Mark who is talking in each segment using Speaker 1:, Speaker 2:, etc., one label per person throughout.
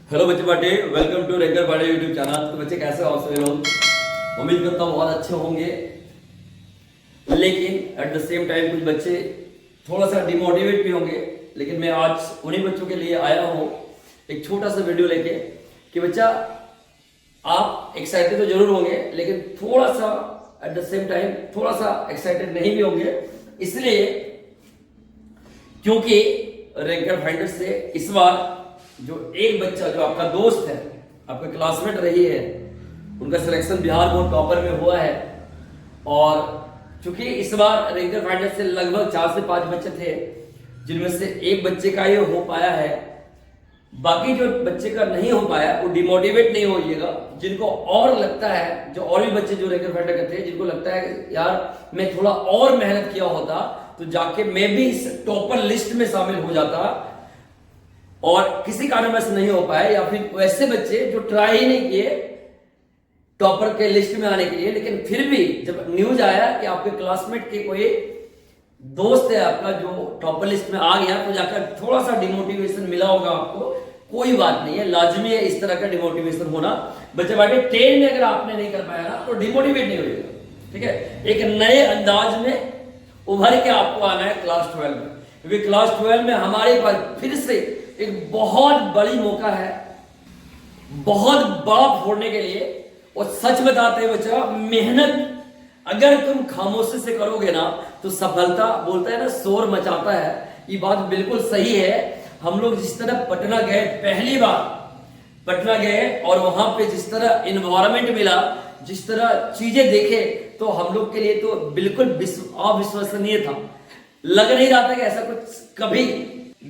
Speaker 1: Hello बच्चे बाटे, welcome to रेंकर बाटे यूट्यूब चैनल। तो बच्चे कैसे हो सभी लोग? उम्मीद करता हूँ बहुत अच्छे होंगे, लेकिन एट द सेम टाइम कुछ बच्चे थोड़ा सा डिमोटिवेट भी होंगे। लेकिन मैं आज उन्हीं बच्चों के लिए आया हूँ एक छोटा सा वीडियो लेके कि बच्चा आप एक्साइटेड तो जरूर होंगे, लेकिन थोड़ा सा एट द सेम टाइम थोड़ा सा एक्साइटेड नहीं भी होंगे। इसलिए क्योंकि रैंकर फाइंडर से इस बार जो एक बच्चा जो आपका दोस्त है, आपका क्लासमेट रही है, उनका सिलेक्शन बिहार बोर्ड टॉपर में हुआ है। और चूंकि इस बार रैंकर फाइंडर से लगभग 4 से 5 बच्चे थे, जिनमें से एक बच्चे का ये हो पाया है। बाकी जो बच्चे का नहीं हो पाया वो डिमोटिवेट नहीं होइएगा। जिनको और लगता है, जो और भी बच्चे जो रैंकर फाइंडर के थे, जिनको लगता है यार मैं थोड़ा और मेहनत किया होता तो जाके मैं भी इस टॉपर लिस्ट में शामिल हो जाता, और किसी कारणवश नहीं हो पाए, या फिर वैसे बच्चे जो ट्राई ही नहीं किए टॉपर के लिस्ट में आने के लिए, लेकिन फिर भी जब न्यूज आया कि आपके क्लासमेट के कोई दोस्त है आपका जो टॉपर लिस्ट में आ गया, तो जाकर थोड़ा सा डिमोटिवेशन मिला होगा आपको। कोई बात नहीं है, लाजमी है इस तरह का डिमोटिवेशन होना। बच्चे बाटे 10 में अगर आपने नहीं कर पाया ना तो डिमोटिवेट नहीं होगा, ठीक है। एक नए अंदाज में उभर के आपको आना है क्लास 12 में, क्योंकि क्लास 12 में हमारे पास फिर से एक बहुत बड़ी मौका है, बहुत बड़ा फोड़ने के लिए। और सच बताते हैं बच्चा, मेहनत अगर तुम खामोशी से करोगे ना तो सफलता, बोलता है ना, शोर मचाता है। ये बात बिल्कुल सही है। हम लोग जिस तरह पटना गए, पहली बार पटना गए, और वहां पे जिस तरह इन्वायरमेंट मिला, जिस तरह चीजें देखे, तो हम लोग के लिए तो बिल्कुल अविश्वसनीय था। लग नहीं रहा था कि ऐसा कुछ कभी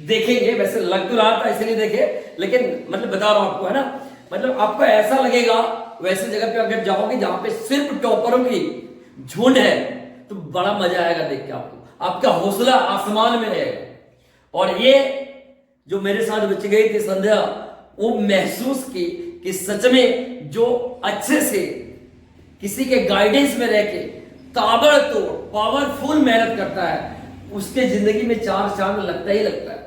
Speaker 1: देखेंगे। वैसे लग तो रहा था इसलिए देखे, लेकिन मतलब बता रहा हूं आपको, है ना, मतलब आपको ऐसा लगेगा वैसे जगह पे अगर जाओगे जहां पे सिर्फ टॉपरों की झुंड है, तो बड़ा मजा आएगा देख के आपको, आपका हौसला आसमान में रहेगा। और ये जो मेरे साथ बच्चे गई थी संध्या, वो महसूस की कि सच में जो अच्छे से किसी के गाइडेंस में रह के ताबड़तोड़ पावरफुल मेहनत करता है, उसके जिंदगी में 4 चांद लगता ही लगता है।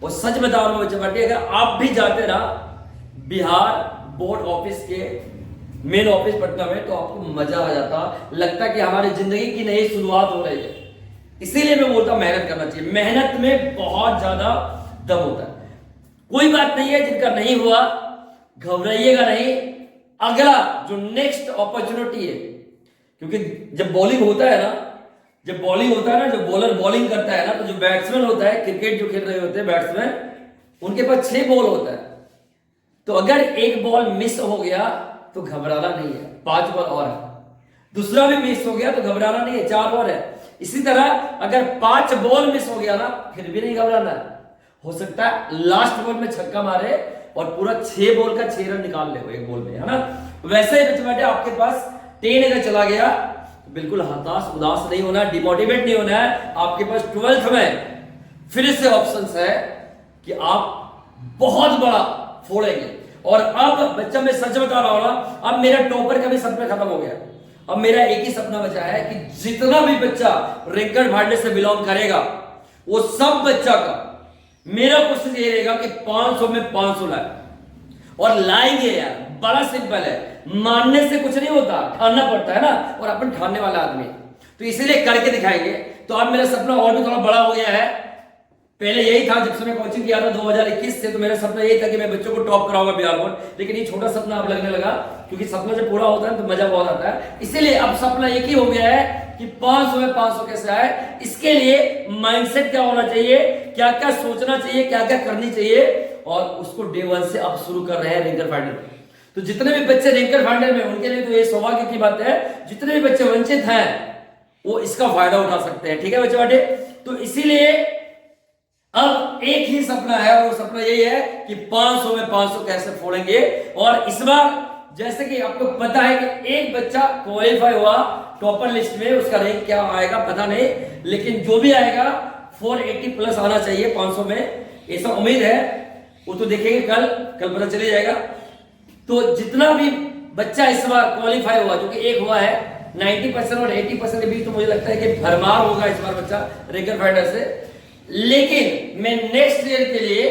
Speaker 1: और सच बता रहा हूं बच्चे बाटे, अगर आप भी जाते ना बिहार बोर्ड ऑफिस के मेन ऑफिस पटना में, तो आपको मजा आ जाता, लगता कि हमारी जिंदगी की नई शुरुआत हो रही है। इसीलिए मैं बोलता मेहनत करना चाहिए। मेहनत में बहुत ज्यादा दम होता है। कोई बात नहीं है जिनका नहीं हुआ, घबराइएगा नहीं। अगला जो नेक्स्ट अपॉर्चुनिटी है, क्योंकि जब बॉलिंग होता है ना, जब बॉलिंग होता है ना, जब बॉलर बॉलिंग करता है ना, तो जो बैट्समैन होता है, क्रिकेट जो खेल रहे होते हैं बैट्समैन, उनके पास 6 बॉल होता है। तो अगर एक बॉल मिस हो गया तो घबराना नहीं है, 5 बॉल और है। दूसरा भी मिस हो गया तो घबराना नहीं है, 4 बॉल है। इसी तरह अगर 5 बॉल मिस हो गया ना, फिर भी नहीं घबराना है। हो सकता है लास्ट बॉल में छक्का मारे और पूरा 6 बॉल का 6 रन निकाल ले एक बॉल में, है ना। वैसे ही बच्चे बैठे, आपके पास 10 अगर चला गया, बिल्कुल हताश उदास नहीं होना, डिमोटिवेट नहीं होना है। आपके पास 12th में फिर से ऑप्शंस है कि आप बहुत बड़ा फोड़ेंगे। और अब बच्चा, मैं सच बता रहा हूं ना, अब मेरा टॉपर का भी सपना खत्म हो गया। अब मेरा एक ही सपना बचा है कि जितना भी बच्चा रैंकर फाइंडर से बिलोंग करेगा, वो सब बच्चा का मेरा कोशिश ये रहेगा कि 500 में 500 लाए। और लाएंगे यार, बड़ा सिंपल है, मानने से कुछ नहीं होता, ठानना पड़ता है ना, और अपन ठानने वाला आदमी, तो इसीलिए करके दिखाएंगे। तो अब मेरा सपना और भी थोड़ा बड़ा हो गया है। पहले यही था, जब से मैं कोचिंग किया था 2021 से, तो मेरा सपना यही था कि मैं बच्चों को टॉप कराऊंगा बिहार बोर्ड। लेकिन ये छोटा सपना अब लगने लगा, क्योंकि सपना जब पूरा होता है तो मजा बहुत आता है। इसीलिए अब सपना एक ही हो गया है कि 500 में 500 कैसे आए। इसके लिए माइंडसेट क्या होना चाहिए, क्या क्या सोचना चाहिए, क्या क्या करनी चाहिए, और उसको डे 1 से अब शुरू कर रहे हैं रैंकर फाइंडर। तो जितने भी बच्चे रैंकर फाइंडर में, उनके लिए तो ये सौभाग्य की बात है। जितने भी बच्चे वंचित हैं वो इसका फायदा उठा सकते हैं, ठीक है बच्चे बाटे। तो इसीलिए अब एक ही सपना है, और वो सपना यही है कि 500 में 500 कैसे फोड़ेंगे। और इस बार जैसे कि आपको पता है कि एक बच्चा क्वालिफाई हुआ टॉपर लिस्ट में, उसका रैंक क्या आएगा पता नहीं, लेकिन जो भी आएगा 480 प्लस आना चाहिए 500 में, ऐसा उम्मीद है। वो तो देखेंगे कल पता चले जाएगा। तो जितना भी बच्चा इस बार क्वालिफाई हुआ, जो कि एक हुआ है, 90% और 80% के बीच, तो मुझे लगता है कि भरमार होगा इस बार बच्चा रैंकर फाइंडर से। लेकिन मैं नेक्स्ट ईयर के लिए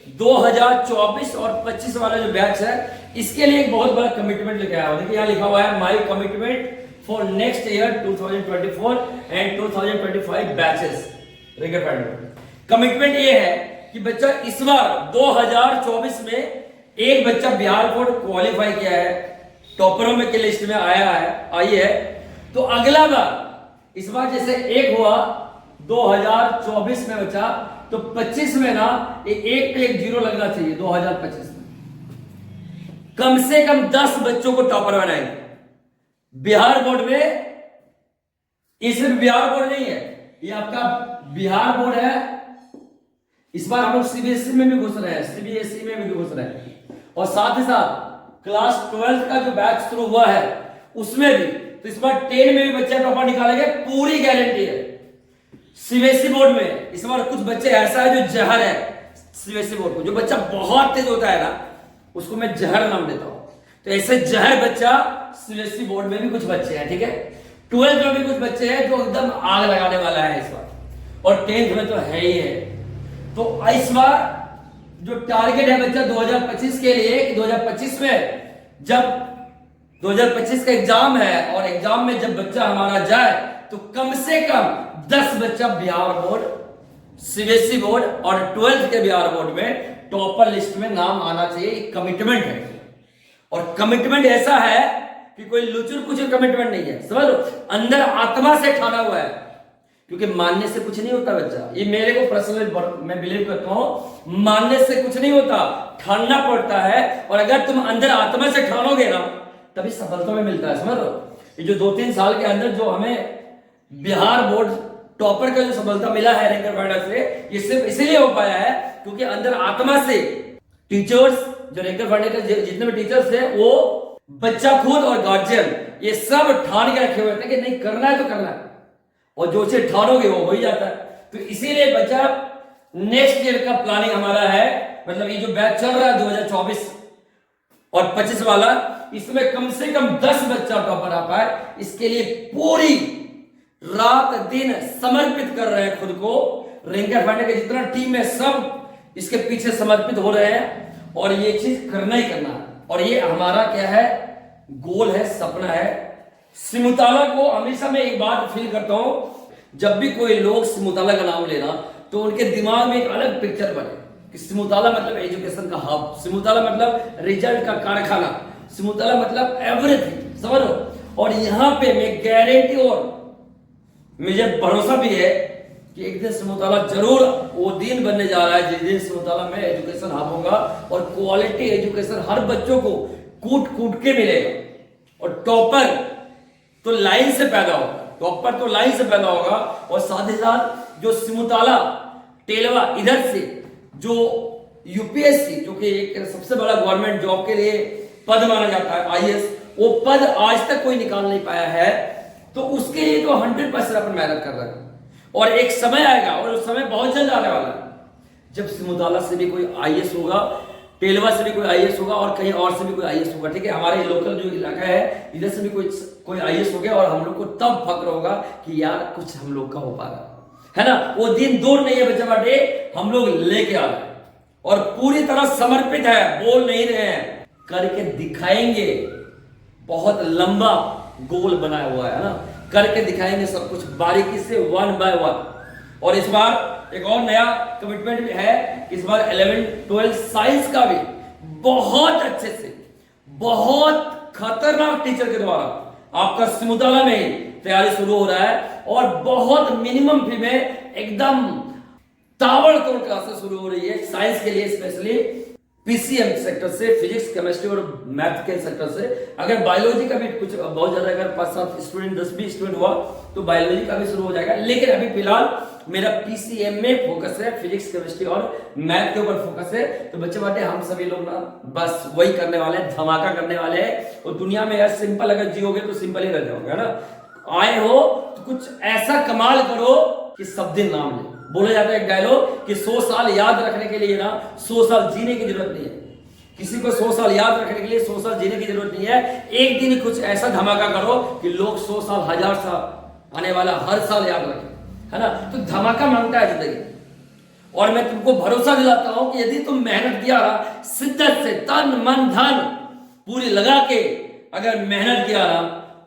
Speaker 1: 2024 और 25 वाला जो बैच है, इसके लिए एक बहुत बड़ा कमिटमेंट लेके आया हूं। देखिए यहाँ लिखा हुआ है my commitment for next year 2024 and 2025 batches. Commitment ये है कि बच्चा इस बार 2024 में एक बच्चा बिहार बोर्ड क्वालिफाई किया है, टॉपरों में के लिस्ट में आई है, तो अगला बार इस बार जैसे एक हुआ 2024 में बच्चा, तो 25 में ना एक पे एक जीरो लगना चाहिए। 2025 में कम से कम 10 बच्चों को टॉपर बनाएंगे बिहार बोर्ड में। ये सिर्फ बिहार बोर्ड नहीं है, ये आपका बिहार बोर्ड है। इस बार हम लोग सीबीएसई में भी घुस रहे हैं, सीबीएसई में भी घुस रहे हैं, और साथ ही साथ क्लास 12 का जो बैच शुरू हुआ है उसमें भी। तो इस बार 10 में भी बच्चे टॉपर निकालेंगे, पूरी गारंटी है। सीबीएसई बोर्ड में इस बार कुछ बच्चे ऐसा है जो जहर है। सीबीएसई बोर्ड को जो बच्चा बहुत तेज होता है ना, उसको मैं जहर नाम देता हूं। तो ऐसे जहर बच्चा सीबीएसई बोर्ड में भी कुछ बच्चे हैं, ठीक है। 12 में भी कुछ बच्चे हैं जो एकदम आग लगाने वाला है इस बार, और 10th में तो है ही है। तो इस बार जो टारगेट है बच्चा 2025 के लिए कि 2025 में जब 2025 का एग्जाम है, और एग्जाम में जब बच्चा हमारा जाए तो कम से कम 10 बच्चा बिहार बोर्ड, सीबीएसई बोर्ड और 12th के बिहार बोर्ड में टॉपर लिस्ट में नाम आना चाहिए। एक कमिटमेंट है, और कमिटमेंट ऐसा है कि कोई लुचुर कुछ कमिटमेंट नहीं है, समझ लो, अंदर आत्मा से ठाना हुआ है। क्योंकि मानने से कुछ नहीं होता बच्चा, ये मेरे को पर्सनली मैं बिलीव करता हूं, मानने से कुछ नहीं होता, ठानना पड़ता है। और अगर तुम अंदर आत्मा से ठानोगे ना, तभी सफलता में मिलता है, समझ लो। ये जो 2-3 साल के अंदर जो हमें बिहार बोर्ड टॉपर का जो सफलता मिला है रैंकर फाइंडर से, ये सिर्फ इसीलिए हो पाया है क्योंकि अंदर आत्मा से टीचर्स, जो रैंकर फाइंडर के जितने भी टीचर्स है, वो बच्चा खुद और गार्जियन ये सब ठान के रखे हुए थे कि नहीं करना है तो करना है, और जो से ठानोगे वो हो ही जाता है। तो इसीलिए बच्चा नेक्स्ट ईयर का प्लानिंग हमारा है, मतलब ये जो बैच चल रहा है 2024 और 25 वाला, इसमें कम से कम 10 बच्चा टॉपर आ पाए, इसके लिए पूरी रात दिन समर्पित कर रहे हैं खुद को। रैंकर फाइंडर के जितना टीम है सब इसके पीछे समर्पित हो रहे हैं, और ये चीज करना ही करना है। और ये हमारा क्या है, गोल है, सपना है। सिमुताला को हमेशा मैं एक बात फील करता हूं, जब भी कोई लोग सिमुताला का नाम लेना तो उनके दिमाग में एक अलग पिक्चर बने कि सिमुताला मतलब एजुकेशन का हब, सिमुताला मतलब रिजल्ट का कारखाना, सिमुताला मतलब एवरीथिंग, समझ लो। और यहां पे मैं गारंटी और मुझे भरोसा भी है कि एक दिन सिमुताला जरूर वो दिन बनने जा रहा है जिस दिन सिमुताला में एजुकेशन हब होगा, और क्वालिटी एजुकेशन हर बच्चों को कूट कूट के मिलेगा। और टॉपर तो लाइन से पैदा होगा, टॉपर तो लाइन से पैदा होगा। और साथ ही साथ जो सिमुताला टेलवा इधर से जो यूपीएससी, जो कि एक सबसे बड़ा गवर्नमेंट जॉब के लिए पद माना जाता है, आईएएस, वो पद आज तक कोई निकाल नहीं पाया है। तो उसके लिए तो 100% अपन मेहनत कर रहे हैं, और एक समय आएगा, और उस समय बहुत जल्द आने वाला है, जब सिमुताला से भी कोई आईएएस होगा, टेलवा से भी कोई आईएएस होगा, और कहीं और से भी कोई आईएएस होगा, ठीक है। हमारे लोकल जो इलाका है इधर से भी कोई आईएएस हो गया, और हम लोग को तब फक्र होगा कि यार कुछ हम लोग का हो पा रहा है ना। वो दिन दूर नहीं है बच्चा बाटे, हम लोग लेके आ रहे हैं, और पूरी तरह समर्पित है, बोल नहीं रहे हैं, करके दिखाएंगे। बहुत लंबा गोल बनाया हुआ है ना, करके दिखाएंगे सब कुछ बारीकी से, 1 by 1। और इस बार एक और नया कमिटमेंट भी है, इस बार 11-12 साइंस का भी बहुत अच्छे से, बहुत खतरनाक टीचर के द्वारा आपका सिमुताला में तैयारी शुरू हो रहा है, और बहुत मिनिमम फी में एकदम ताबड़तोड़ क्लासेस शुरू हो रही है साइंस के लिए, स्पेशली पीसीएम सेक्टर से, फिजिक्स, केमिस्ट्री और मैथ के सेक्टर से। अगर बायोलॉजी का भी कुछ बहुत ज्यादा, अगर 5-7 स्टूडेंट, 10-20 स्टूडेंट हुआ तो बायोलॉजी का भी शुरू हो जाएगा। लेकिन अभी फिलहाल मेरा पीसीएम में फोकस है, फिजिक्स, केमिस्ट्री और मैथ के ऊपर फोकस है। तो बच्चे बाटे हम सभी लोग ना बस वही करने वाले हैं, धमाका करने वाले हैं। और दुनिया में यार सिंपल अगर जियोगे तो सिंपल ही रह जाओगे, है ना। आए हो तो कुछ ऐसा कमाल करो कि सब दिन नाम ले। बोला जाता है एक डायलॉग कि 100 साल याद रखने के लिए ना 100 साल जीने की जरूरत नहीं है। किसी को 100 साल याद रखने के लिए 100 साल जीने की जरूरत नहीं है। एक दिन कुछ ऐसा धमाका करो कि लोग 100 साल, 1000 साल आने वाला हर साल याद रखें, है ना। तो धमाका मांगता है जिंदगी, और मैं तुमको भरोसा दिलाता हूं कि यदि तुम मेहनत किया रहा, शिद्दत से तन मन धन पूरी लगा के अगर मेहनत किया रहा,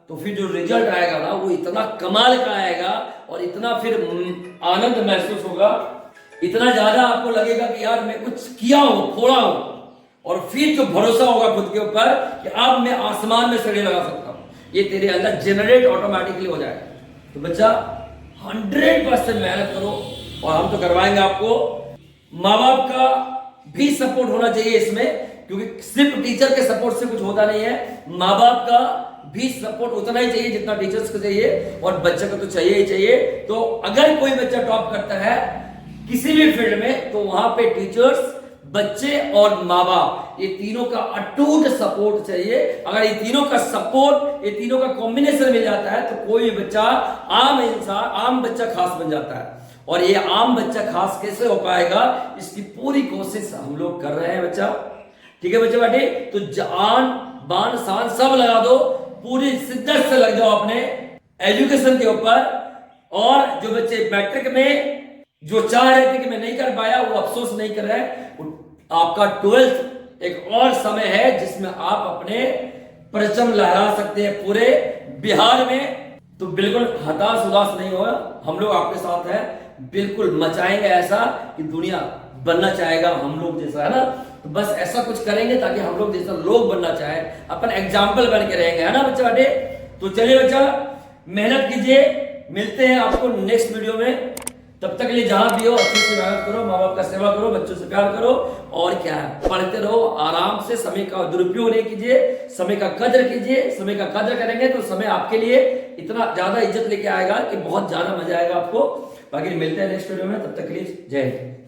Speaker 1: तो फिर जो रिजल्ट आएगा ना वो इतना कमाल का आएगा और इतना फिर आनंद महसूस होगा, इतना ज्यादा आपको लगेगा कि यार मैं कुछ किया हूं, फोड़ा हूं, और फिर जो भरोसा होगा खुद के ऊपर कि अब मैं आसमान में सड़े लगा सकता हूं, ये तेरे अंदर जनरेट ऑटोमेटिकली हो जाएगा। तो बच्चा 100% मेहनत करो और हम तो करवाएंगे आपको। माँ बाप का भी सपोर्ट होना चाहिए इसमें, क्योंकि सिर्फ टीचर के सपोर्ट से कुछ होता नहीं है। माँ बाप का भी सपोर्ट उतना ही चाहिए जितना टीचर्स को चाहिए, और बच्चे को तो चाहिए ही चाहिए। तो अगर कोई बच्चा टॉप करता है किसी भी फील्ड में, तो वहां पे टीचर्स, बच्चे और माँ बाप, ये तीनों का अटूट सपोर्ट चाहिए। अगर ये तीनों का सपोर्ट, ये तीनों का कॉम्बिनेशन मिल जाता है, तो कोई बच्चा, आम इंसान, आम बच्चा खास बन जाता है। और ये आम बच्चा खास कैसे हो पाएगा, इसकी पूरी कोशिश हम लोग कर रहे हैं बच्चा। ठीक है बच्चे बाटी, तो जान बान शान सब लगा दो, पूरी शिद्दत से लग जाओ अपने एजुकेशन के ऊपर। और जो बच्चे मैट्रिक में जो चाह रहे थे कि मैं नहीं कर पाया, वो अफसोस नहीं कर रहे। आपका 12th एक और समय है जिसमें आप अपने परचम लहरा सकते हैं पूरे बिहार में। तो बिल्कुल हताश उदास नहीं हो, हम लोग आपके साथ हैं, बिल्कुल मचाएंगे ऐसा कि दुनिया बनना चाहेगा हम लोग जैसा, है ना। तो बस ऐसा कुछ करेंगे ताकि हम लोग जैसा लोग बनना चाहे, अपन एग्जाम्पल बन के रहेंगे, है ना बच्चा बेटे। तो चलिए बच्चा, मेहनत कीजिए, मिलते हैं आपको नेक्स्ट वीडियो में। तब तक के लिए जहां भी हो अच्छे से मेहनत करो, माँ बाप का सेवा करो, बच्चों से प्यार करो, और क्या है, पढ़ते रहो आराम से, समय का दुरुपयोग नहीं कीजिए, समय का कद्र कीजिए। समय का कद्र करेंगे तो समय आपके लिए इतना ज्यादा इज्जत लेके आएगा कि बहुत ज्यादा मजा आएगा आपको। बाकी मिलते हैं नेक्स्ट वीडियो में, तब तक के लिए जय हिंद।